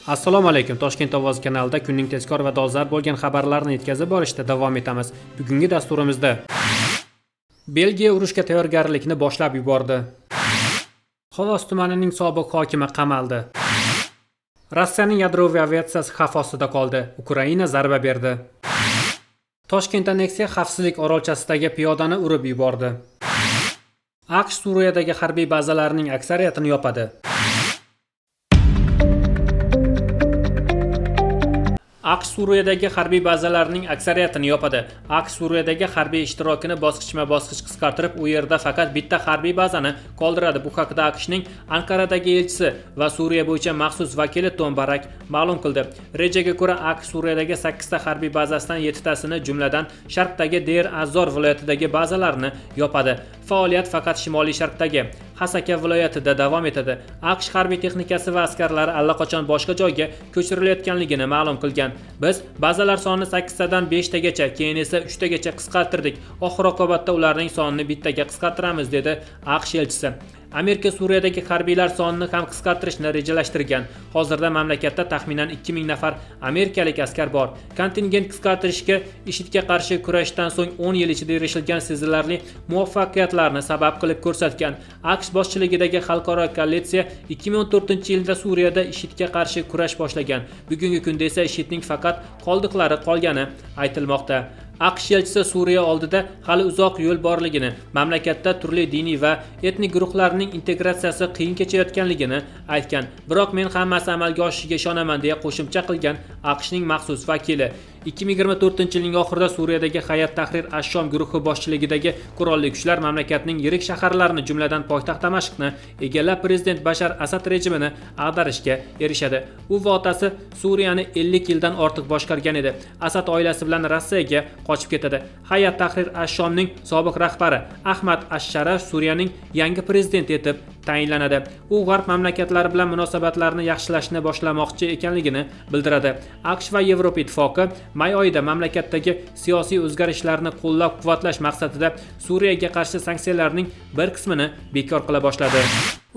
Assalomu alaykum. Toshkent ovoz kanalida kunning tezkor va dolzarb bo'lgan xabarlarni yetkazib borishda davom etamiz. Bugungi dasturimizda Belgiya urushga tayyorgarlikni boshlab yubordi. Xovos tumanining sobiq hokimi qamaldi. Rossiyaning yadroviy aviatsiyasi xavf ostida qoldi. Ukraina zarba berdi. Toshkentda Nexia xavfsizlik orolchasidagi piyodani urib yubordi. AQSh Suriyadagi harbiy bazalarning aksariyatini yopadi. AQSh Suriyadagi harbiy bazalarning aksariyatini yopadi. AQSh Suriyadagi harbiy ishtirokini bosqichma-bosqich qisqartirib, u yerda faqat bitta harbiy bazani qoldiradi. Bu haqda AQShning Anqaradagi elchisi va Suriya bo'yicha maxsus vakili Tom Barak ma'lum qildi. Rejaga ko'ra, AQSh Suriyadagi 8 ta harbiy bazasidan 7 tasini, jumladan sharqdagi Deir az-Zor viloyatidagi bazalarni yopadi. Faoliyat faqat shimoliy sharqdagi Hasaka viloyatida davom etadi. AQSh harbiy texnikasi va askarlari allaqachon boshqa joyga ko'chirilayotganligini ma'lum qilgan. Biz bazalar sonini 8 tadan 5 tagacha, keyin esa 3 tagacha qisqartirdik. Oxir oqibatda ularning sonini bittaga qisqartiramiz, dedi AQSh elchisi. Amerika Suriyadagi harbiylar sonini ham qisqartirishni rejalashtirgan. Hozirda mamlakatda taxminan 2000 nafar amerikalik askar bor. Kontingent qisqartirishga IShIDga qarshi kurashdan so'ng 10 yil ichida erishilgan sezilarli muvaffaqiyatlarni sabab qilib ko'rsatgan. AQSh boshchiligidagi xalqaro koalitsiya 2014-yilda Suriyada IShIDga qarshi kurash boshlagan. Bugungi kunda esa IShIDning faqat qoldiqlari qolgani aytilmoqda. AQSh elchisi Suriya oldida hali uzoq yo'l borligini, mamlakatda turli diniy va etnik guruhlarning integratsiyasi qiyin kechayotganligini aytgan. Biroq men hammasi amalga oshishiga ishonaman, deya qo'shimcha qilgan AQShning maxsus vakili. 2024-yilning oxirida Suriyadagi Hayat Tahrir ash-Shom guruhi boshchiligidagi qurolli kuchlar mamlakatning yirik shaharlarini, jumladan poytaxt Damashqni egallab, prezident Bashar Asad rejimini ag'darishga erishadi. U va otasi Suriyani 50 yildan ortiq boshqargan edi. Asad oilasi bilan Rossiyaga qochib ketadi. Hayat Tahrir ash-Shomning sobiq rahbari Ahmad ash-Sharaf Suriyaning yangi prezidenti etib tayinlanadi. U g'arb mamlakatlari bilan munosabatlarni yaxshilashni boshlamoqchi ekanligini bildiradi. AQSh va Yevropa ittifoqi may oyida mamlakatdagi siyosiy o'zgarishlarni qo'llab-quvvatlash maqsadida Suriyaga qarshi sanksiyalarning bir qismini bekor qila boshladi.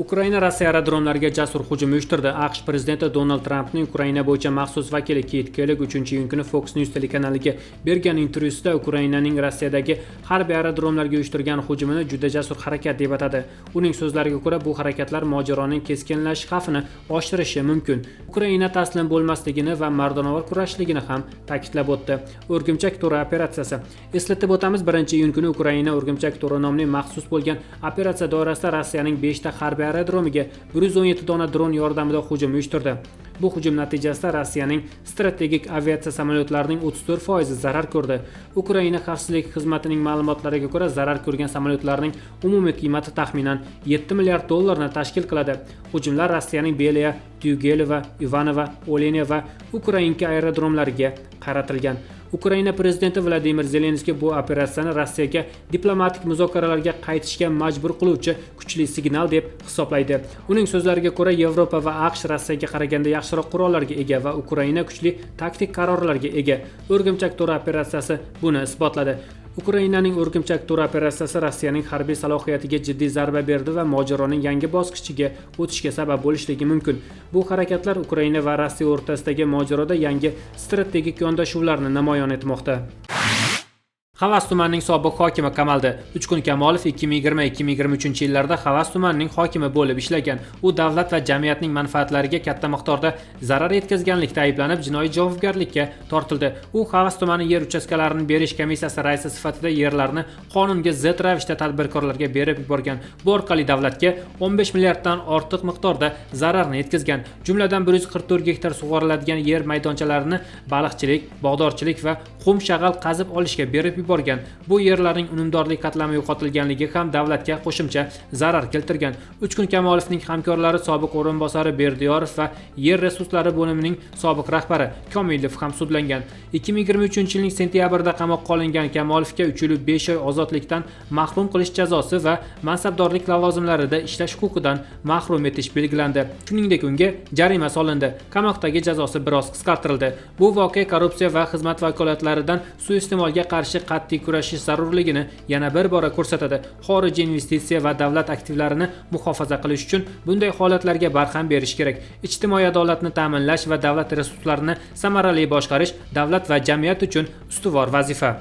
Ukraina Rossiya aerodromlariga jasur hujum uyushtirdi. AQSh prezidenti Donald Trampning Ukraina bo'yicha maxsus vakili Kit Kellogg 3-iyun kuni Fox News telekanaliga bergan intervyusida Ukrainaning Rossiyadagi harbiy aerodromlarga uyushtirgan hujumini juda jasur harakat deb atadi. Uning so'zlariga ko'ra, bu harakatlar mojaroning keskinlashish xavfini oshirishi mumkin. Ukraina taslim bo'lmasligini va mardonavor kurashligini ham ta'kidlab o'tdi. O'rgimchak to'ri operatsiyasi. Eslatib o'tamiz, 1-iyun kuni Ukraina O'rgimchak to'ri nomli maxsus bo'lgan operatsiya doirasida Rossiyaning 5 ta harbiy aerodromiga 117 dona dron yordamida hujum uyushtirdi. Bu hujum natijasida Rossiyaning strategik aviatsiya samolyotlarining 34% zarar ko'rdi. Ukraina xavfsizlik xizmatining ma'lumotlariga ko'ra, zarar ko'rgan samolyotlarning umumiy qiymati taxminan 7 milliard dollarni tashkil qiladi. Hujumlar Rossiyaning Beliya, Tyugelova, Ivanova, Oleniya va Ukrainka aerodromlariga qaratilgan. Ukraina prezidenti Vladimir Zelenskiy bu operatsiyani Rossiyaga diplomatik muzokaralarga qaytishga majbur qiluvchi kuchli signal deb hisoblaydi. Uning so'zlariga ko'ra, Yevropa va AQSh Rossiyaga qaraganda yaxshiroq qurollarga ega va Ukraina kuchli taktik qarorlarga ega. O'rgimchak to'ri operatsiyasi buni isbotladi. Ukrainaning O'rgimchak to'ri operatsiyasi Rossiyaning harbiy salohiyatiga jiddiy zarba berdi va mojaroning yangi bosqichiga o'tishga sabab bo'lishligi mumkin. Bu harakatlar Ukraina va Rossiya o'rtasidagi mojaroda yangi strategik yondashuvlarni namoyon etmoqda. Xovos tumanining sobiq hokimi qamaldi. Uchqun Kamolov 2020-2023 yillarda Xovos tumanining hokimi bo'lib ishlagan. U davlat va jamiyatning manfaatlariga katta miqdorda zarar yetkazganlikda ayblanib, jinoiy javobgarlikka tortildi. U Xovos tumani yer uchastkalarini berish komissiyasi raisi sifatida yerlarni qonunga zid ravishda tadbirkorlarga berib yuborgan. Bu orqali davlatga 15 milliarddan ortiq miqdorda zararni yetkazgan. Jumladan 144 gektar sug'oriladigan yer maydonchalarini baliqchilik, bog'dorchilik va qum shag'al qazib olishga berib yuborgan. Bu yerlarning unumdorlik qatlami yo'qotilganligi ham davlatga qo'shimcha zarar keltirgan. Uchqun Kamolovning hamkorlari sobiq o'rinbosari Berdiyorov va yer resurslari bo'limining sobiq rahbari Komilov ham sudlangan. 2023-yilning sentyabrida qamoqqa olingan Kamolovga 3 yil 5 oy ozodlikdan mahrum qilish jazosi va mansabdorlik lavozimlarida ishlash huquqidan mahrum etish belgilandi. Shuningdek, unga jarima solindi. Qamoqdagi jazosi biroz qisqartirildi. Bu voqea korrupsiya va xizmat vakolatlaridan suiiste'molga qarshi qat'iy kurashish zarurligini yana bir bora ko'rsatadi. Xorijiy investitsiya va davlat aktivlarini muhofaza qilish uchun bunday holatlarga barham berish kerak. Ijtimoiy adolatni ta'minlash va davlat resurslarini samarali boshqarish davlat va jamiyat uchun ustuvor vazifa.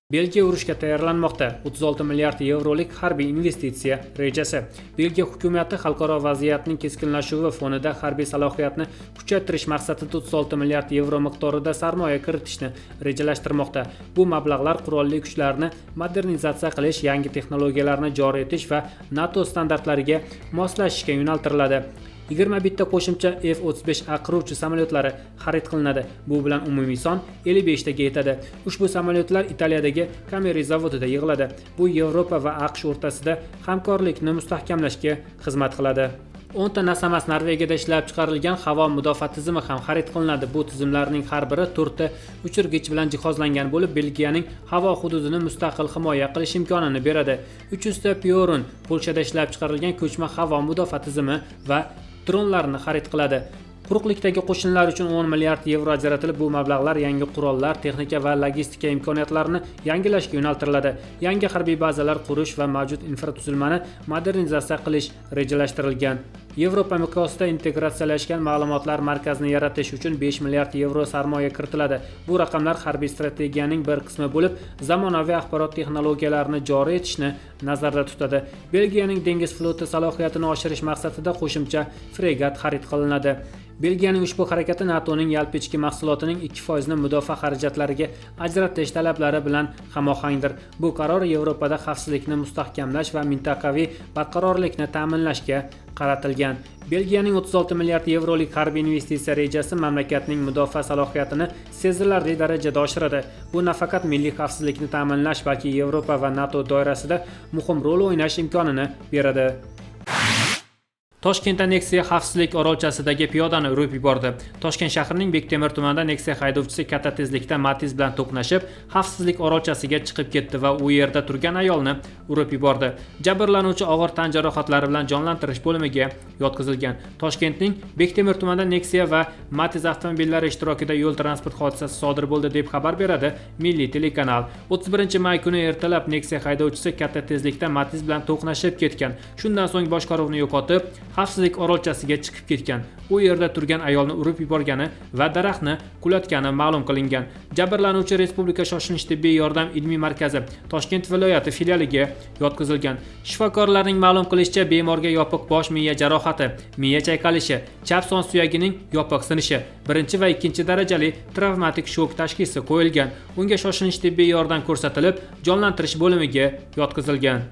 Belgiya urushga tayyorlanmoqda. 36 milliard yevrolik harbiy investitsiya rejasi. Belgiya hukumatı xalqaro vaziyatning keskinlashuvi fonida harbiy salohiyatni kuchaytirish maqsadida 36 milliard yevro miqdorida sarmoya kiritishni rejalashtirmoqda. Bu mablag'lar qurolli kuchlarni modernizatsiya qilish, yangi texnologiyalarni joriy etish va NATO standartlariga moslashishga yo'naltiriladi. 21 ta qo'shimcha F-35A qiruvchi samolyotlari xarid qilinadi. Bu bilan umumiy son 55 taga yetadi. Ushbu samolyotlar Italiyadagi Cameri zavodida yig'iladi. Bu Yevropa va AQSh o'rtasida hamkorlikni mustahkamlashga xizmat qiladi. 10 ta Nasamas Norvegiyada ishlab chiqarilgan havo mudofaa tizimi ham xarid qilinadi. Bu tizimlarning har biri 4 ta uchirgich bilan jihozlangan bo'lib, Belgiyaning havo hududini mustaqil himoya qilish imkonini beradi. 300 ta Piorun Polshada ishlab chiqarilgan ko'chma havo mudofaa tizimi va dronlarni xarid qiladi. Quruqlikdagi qo'shinlar uchun 10 milliard yevro ajratilib, bu mablag'lar yangi qurollar, texnika va logistika imkoniyatlarini yangilashga yo'naltiriladi. Yangi harbiy bazalar qurish va mavjud infratuzilmani modernizatsiya qilish rejalashtirilgan. Yevropa miqyosida integratsiyalashgan ma'lumotlar markazini yaratish uchun 5 milliard yevro sarmoya kiritiladi. Bu raqamlar harbiy strategiyaning bir qismi bo'lib, zamonaviy axborot texnologiyalarini joriy etishni nazarda tutadi. Belgiyaning dengiz floti salohiyatini oshirish maqsadida qo'shimcha fregat xarid qilinadi. Belgiyaning ushbu harakati NATOning yalpi ichki mahsulotining 2% ni mudofaa xarajatlariga ajratish talablari bilan hamohangdir. Bu qaror Yevropada xavfsizlikni mustahkamlash va mintaqaviy barqarorlikni ta'minlashga qaratilgan. Belgiyaning 36 milliard yevrolik harbiy investitsiya rejasi mamlakatning mudofaa salohiyatini sezilarli darajada oshiradi. Bu nafaqat milliy xavfsizlikni ta'minlash, balki Yevropa va NATO doirasida muhim rol o'ynash imkonini beradi. Toshkentda Nexia xavfsizlik orolchasidagi piyodani urib yubordi. Toshkent shahrining Bektemir tumanida Nexia haydovchisi katta tezlikda Matiz bilan to'qnashib, xavfsizlik orolchasiga chiqib ketdi va u yerda turgan ayolni urib yubordi. Jabrlanuvchi og'ir tan jarohatlari bilan jonlantirish bo'limiga yotqizilgan. Toshkentning Bektemir tumanida Nexia va Matiz avtomobillari ishtirokida yo'l transport hodisasi sodir bo'ldi deb xabar beradi Milliy telekanal. 31-may kuni ertalab Nexia haydovchisi katta tezlikda Matiz bilan to'qnashib ketgan. Shundan so'ng boshqaruvni yo'qotib, xavfsizlik orolchasiga chiqib ketgan. U yerda turgan ayolni urib yuborgani va daraxtni qulatgani ma'lum qilingan. Jabrlanuvchi Respublika shoshilinch tibbiy yordam ilmiy markazi Toshkent viloyati filialiga yotqizilgan. Shifokorlarning ma'lum qilishicha, bemorga yopiq bosh miya jarohati, miya chayqalishi, chap son suyagining yopiq sinishi, birinchi va ikkinchi darajali travmatik shok tashxisi qo'yilgan. Unga shoshilinch tibbiy yordam ko'rsatilib, jonlantirish bo'limiga yotqizilgan.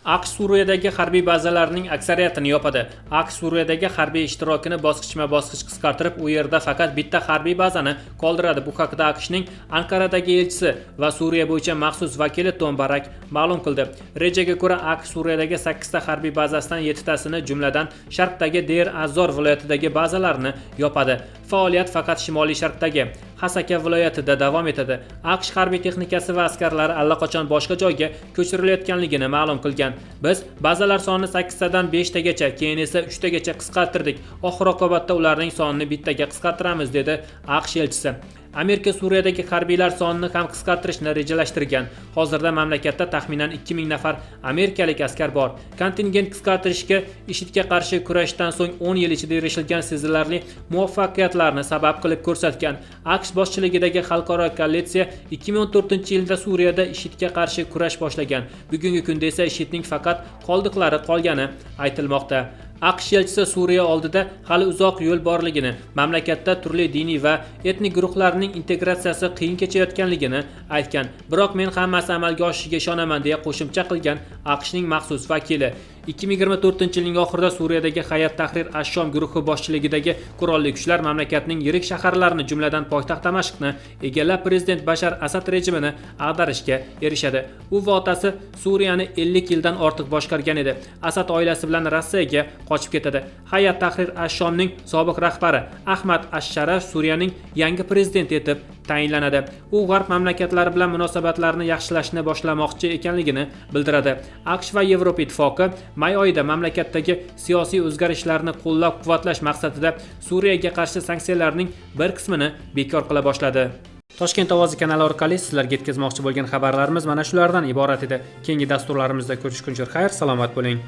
AQSh Suriyadagi harbiy bazalarning aksariyatini yopadi. AQSh Suriyadagi harbiy ishtirokini bosqichma-bosqich qisqartirib, u yerda faqat bitta harbiy bazani qoldiradi. Bu haqda AQShning Anqaradagi elchisi va Suriya bo'yicha maxsus vakili Tom Barak ma'lum qildi. Rejaga ko'ra, AQSh Suriyadagi 8 ta harbiy bazasidan 7 tasini, jumladan sharqdagi Deir az-Zor viloyatidagi bazalarni yopadi. Faoliyat faqat shimoliy sharqdagi Hasaka viloyatida davom etadi. AQSh harbiy texnikasi va askarlari allaqachon boshqa joyga ko'chirilayotganligini ma'lum qilgan. Biz bazalar sonini 8 tadan 5 tagacha, keyin esa 3 tagacha qisqartirdik. Oxir oqibatda ularning sonini bittaga qisqartiramiz, dedi AQSh elchisi. Amerika Suriyadagi harbiylar sonini ham qisqartirishni rejalashtirgan. Hozirda mamlakatda taxminan 2000 nafar amerikalik askar bor. Kontingent qisqartirishga IShIDga qarshi kurashdan so'ng 10 yil ichida erishilgan sezilarli muvaffaqiyatlarni sabab qilib ko'rsatgan. AQSh boshchiligidagi xalqaro koalitsiya 2014-yilda Suriyada IShIDga qarshi kurash boshlagan. Bugungi kunda esa IShIDning faqat qoldiqlari qolgani aytilmoqda. AQSh elchisi Suriya oldida hali uzoq yo'l borligini, mamlakatda turli diniy va etnik guruhlarning integratsiyasi qiyin kechayotganligini aytgan. Biroq men hammasi amalga oshishiga ishonaman, deya qo'shimcha qilgan AQShning maxsus vakili. 2024-yilning oxirida Suriyadagi Hayat Tahrir ash-Shom guruhi boshchiligidagi qurolli kuchlar mamlakatning yirik shaharlarini, jumladan poytaxt Damashqni egallab, prezident Bashar Asad rejimini ag'darishga erishadi. U va otasi Suriyani 50 yildan ortiq boshqargan edi. Asad oilasi bilan Rossiyaga qochib ketadi. Hayat Tahrir ash-Shomning sobiq rahbari Ahmad ash-Sharaf Suriyaning yangi prezidenti etib tayinlanadi. U g'arb mamlakatlari bilan munosabatlarni yaxshilashni boshlamoqchi ekanligini bildiradi. AQSh va Yevropa ittifoqi may oyida mamlakatdagi siyosiy o'zgarishlarni qo'llab-quvvatlash maqsadida Suriyaga qarshi sanksiyalarning bir qismini bekor qila boshladi. Toshkent ovozi kanali orqali sizlarga yetkazmoqchi bo'lgan xabarlarimiz mana shulardan iborat edi. Keyingi dasturlarimizda ko'rishguncha xayr, salomat bo'ling.